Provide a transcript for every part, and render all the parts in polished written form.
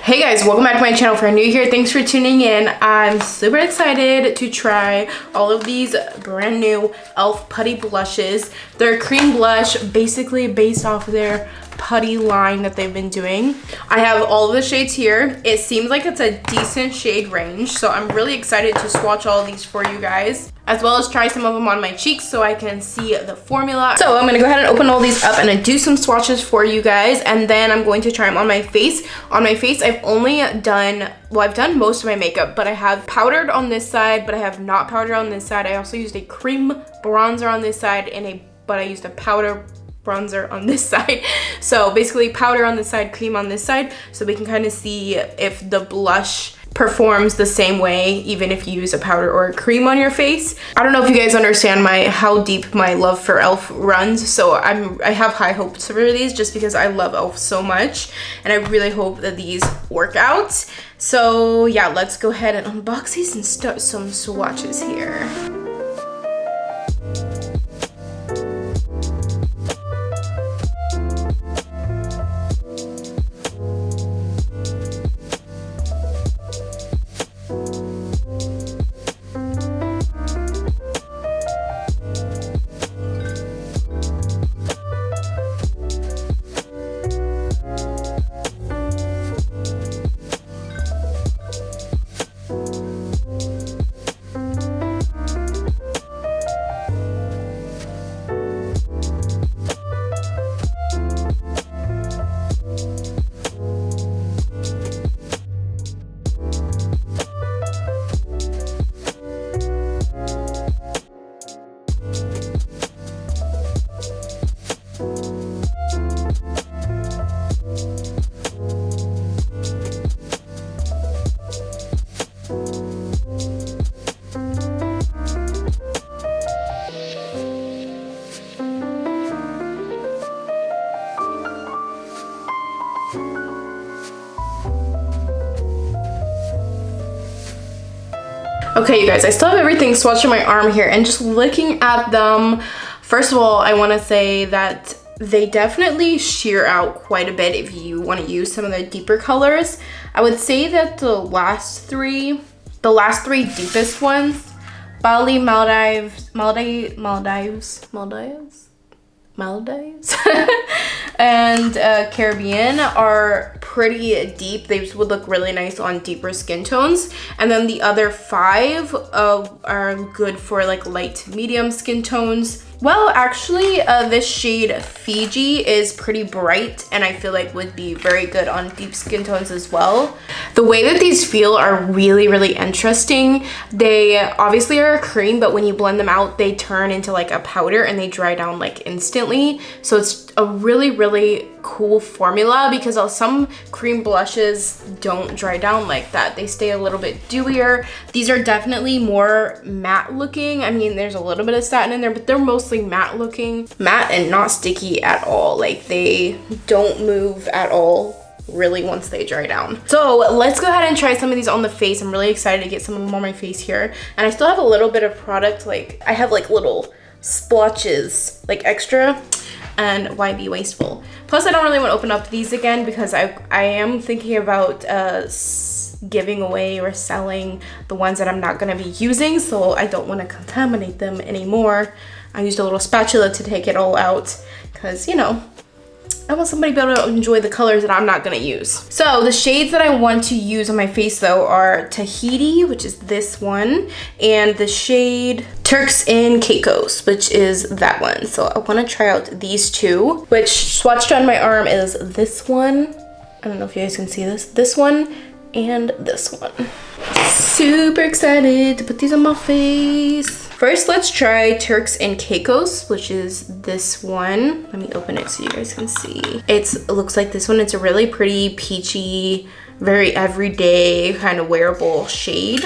Hey guys, welcome back to my channel. If you're new here, thanks for tuning in. I'm super excited to try all of these brand new e.l.f. Putty Blushes. They're cream blush, basically based off of their putty line that they've been doing. I have all of the shades here. It seems like it's a decent shade range, so I'm really excited to swatch all of these for you guys, as well as try some of them on my cheeks so I can see the formula. So I'm gonna go ahead and open all these up and do some swatches for you guys, and then I'm going to try them on my face. On my face, I've only done, well, I've done most of my makeup, but I have powdered on this side, but I have not powdered on this side. I also used a cream bronzer on this side but I used a powder bronzer on this side. So basically powder on this side, cream on this side, so we can kind of see if the blush performs the same way even if you use a powder or a cream on your face. I don't know if you guys understand how deep my love for e.l.f. runs, so I have high hopes for these just because I love e.l.f. so much, and I really hope that these work out. So yeah, let's go ahead and unbox these and start some swatches here. Okay, you guys, I still have everything swatched on my arm here, and just looking at them, first of all, I want to say that they definitely sheer out quite a bit if you want to use some of the deeper colors. I would say that the last three deepest ones, Bali, Maldives, and Caribbean, are pretty deep. They would look really nice on deeper skin tones, and then the other 5 are good for like light to medium skin tones. Well, actually, this shade Fiji is pretty bright, and I feel like would be very good on deep skin tones as well. The way that these feel are really, really interesting. They obviously are a cream, but when you blend them out, they turn into like a powder and they dry down like instantly. So it's a really, really cool formula, because some cream blushes don't dry down like that. They stay a little bit dewier. These are definitely more matte looking. I mean, there's a little bit of satin in there, but they're mostly matte looking. Matte and not sticky at all. Like, they don't move at all really once they dry down. So let's go ahead and try some of these on the face. I'm really excited to get some of them on my face here. And I still have a little bit of product, like I have like little splotches, like extra, and why be wasteful? Plus, I don't really want to open up these again because I am thinking about giving away or selling the ones that I'm not going to be using, so I don't want to contaminate them anymore. I used a little spatula to take it all out because, you know, I want somebody to be able to enjoy the colors that I'm not gonna use. So the shades that I want to use on my face though are Tahiti, which is this one, and the shade Turks and Caicos, which is that one. So I wanna try out these two, which swatched on my arm is this one. I don't know if you guys can see this one, and this one. Super excited to put these on my face. First, let's try Turks and Caicos, which is this one. Let me open it so you guys can see. It looks like this one. It's a really pretty peachy, very everyday kind of wearable shade.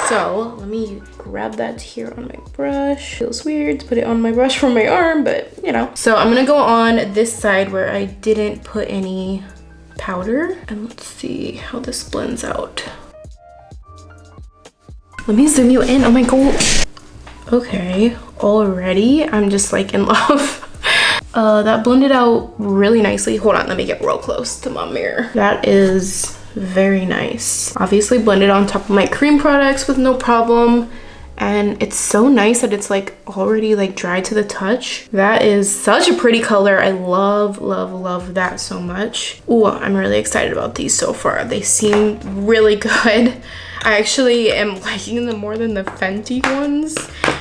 So let me grab that here on my brush. Feels weird to put it on my brush from my arm, but you know. So I'm gonna go on this side where I didn't put any powder, and let's see how this blends out. Let me zoom you in. Oh my god. Okay, already I'm just like in love. That blended out really nicely. Hold on, let me get real close to my mirror. That is very nice. Obviously blended on top of my cream products with no problem. And it's so nice that it's like already like dry to the touch. That is such a pretty color. I love, love, love that so much. Ooh, I'm really excited about these so far. They seem really good. I actually am liking them more than the Fenty ones.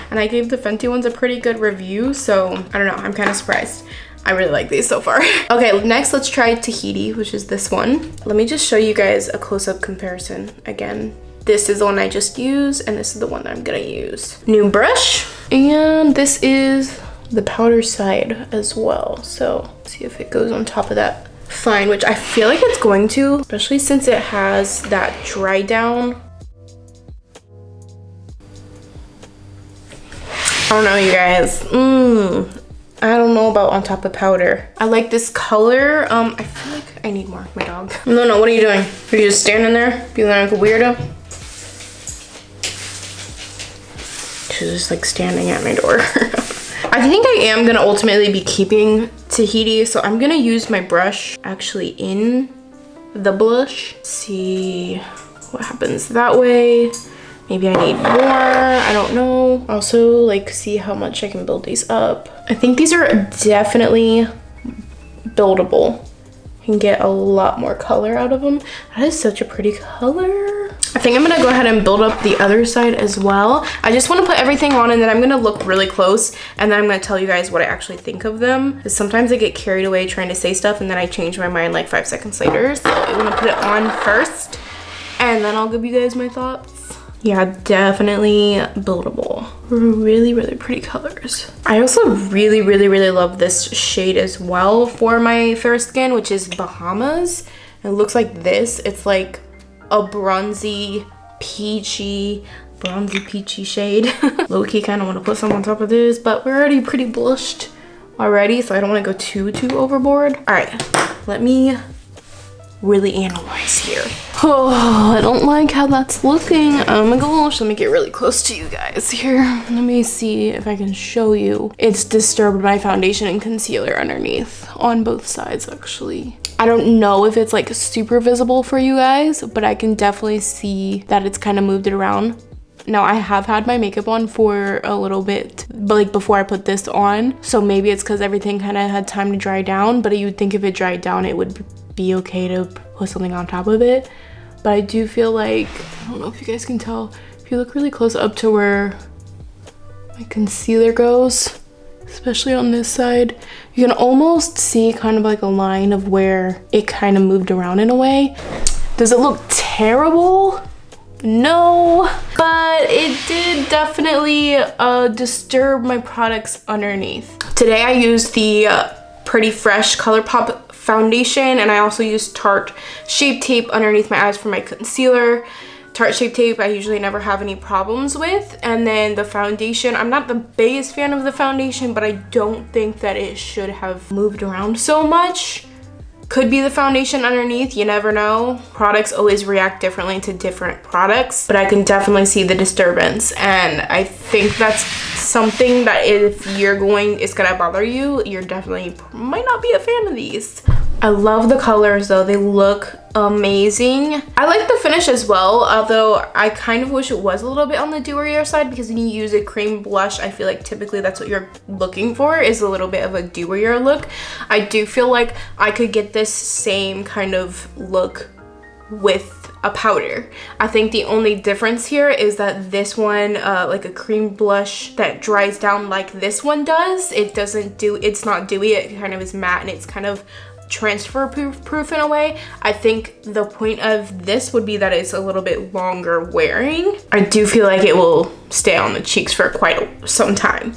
And I gave the Fenty ones a pretty good review. So I don't know, I'm kind of surprised. I really like these so far. Okay, next let's try Tahiti, which is this one. Let me just show you guys a close-up comparison again. This is the one I just used, and this is the one that I'm gonna use. New brush, and this is the powder side as well. So see if it goes on top of that fine, which I feel like it's going to, especially since it has that dry down. I don't know, you guys. I don't know about on top of powder. I like this color. I feel like I need more, my dog. No, what are you doing? Are you just standing there, being like a weirdo? She's just like standing at my door. I think I am gonna ultimately be keeping Tahiti, so I'm gonna use my brush actually in the blush. See what happens that way. Maybe I need more, I don't know. Also, like, see how much I can build these up. I think these are definitely buildable. You can get a lot more color out of them. That is such a pretty color. I think I'm gonna go ahead and build up the other side as well. I just wanna put everything on and then I'm gonna look really close and then I'm gonna tell you guys what I actually think of them. Because sometimes I get carried away trying to say stuff and then I change my mind like 5 seconds later. So I wanna put it on first and then I'll give you guys my thoughts. Yeah, definitely buildable. Really, really pretty colors. I also really, really, really love this shade as well for my fair skin, which is Bahamas. It looks like this. It's like a bronzy, peachy shade. Low-key kind of want to put some on top of this, but we're already pretty blushed already, so I don't want to go too overboard. All right, let me really analyze here. Oh, I don't like how that's looking. Oh my gosh, let me get really close to you guys here. Let me see if I can show you. It's disturbed my foundation and concealer underneath on both sides actually. I don't know if it's like super visible for you guys, but I can definitely see that it's kind of moved it around. Now I have had my makeup on for a little bit, but like before I put this on, so maybe it's because everything kind of had time to dry down, but you'd think if it dried down it would be okay to put something on top of it. But I do feel like, I don't know if you guys can tell, if you look really close up to where my concealer goes, especially on this side, you can almost see kind of like a line of where it kind of moved around in a way. Does it look terrible? No, but it did definitely disturb my products underneath. Today I used the Pretty Fresh ColourPop foundation, and I also used Tarte Shape Tape underneath my eyes for my concealer. Tarte Shape Tape I usually never have any problems with, and then the foundation, I'm not the biggest fan of the foundation, but I don't think that it should have moved around so much. Could be the foundation underneath, you never know. Products always react differently to different products, but I can definitely see the disturbance, and I think that's something that if it's gonna bother you, you're definitely might not be a fan of these. I love the colors though, they look amazing. I like the finish as well, although I kind of wish it was a little bit on the dewier side, because when you use a cream blush, I feel like typically that's what you're looking for, is a little bit of a dewier look. I do feel like I could get this same kind of look with a powder. I think the only difference here is that this one, like a cream blush that dries down like this one does, it's not dewy, it kind of is matte and it's kind of transfer proof in a way. I think the point of this would be that it's a little bit longer wearing. I do feel like it will stay on the cheeks for quite some time.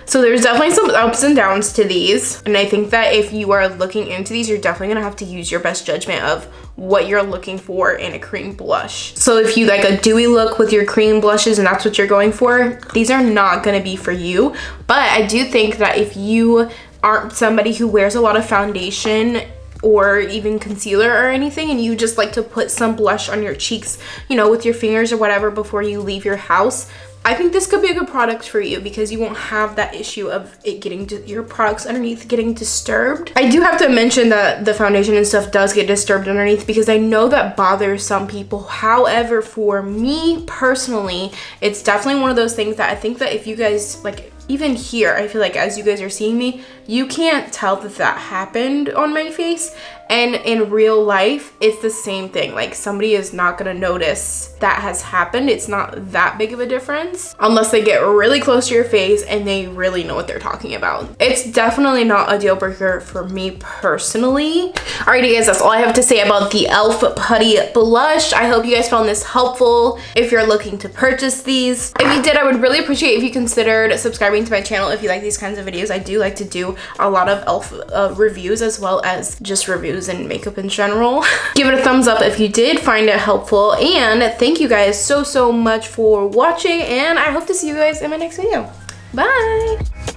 So there's definitely some ups and downs to these, and I think that if you are looking into these, you're definitely gonna have to use your best judgment of what you're looking for in a cream blush. So if you like a dewy look with your cream blushes and that's what you're going for, these are not gonna be for you. But I do think that if you aren't somebody who wears a lot of foundation or even concealer or anything, and you just like to put some blush on your cheeks, you know, with your fingers or whatever before you leave your house, I think this could be a good product for you because you won't have that issue of it getting your products underneath getting disturbed. I do have to mention that the foundation and stuff does get disturbed underneath because I know that bothers some people. However, for me personally, it's definitely one of those things that I think that if you guys, like, even here, I feel like as you guys are seeing me, you can't tell that that happened on my face. And in real life, it's the same thing. Like, somebody is not gonna notice that has happened. It's not that big of a difference unless they get really close to your face and they really know what they're talking about. It's definitely not a deal breaker for me personally. Alrighty guys, that's all I have to say about the e.l.f. Putty Blush. I hope you guys found this helpful if you're looking to purchase these. If you did, I would really appreciate if you considered subscribing to my channel if you like these kinds of videos. I do like to do a lot of e.l.f. Reviews as well as just reviews and makeup in general. Give it a thumbs up if you did find it helpful, and thank you guys so much for watching, and I hope to see you guys in my next video. Bye.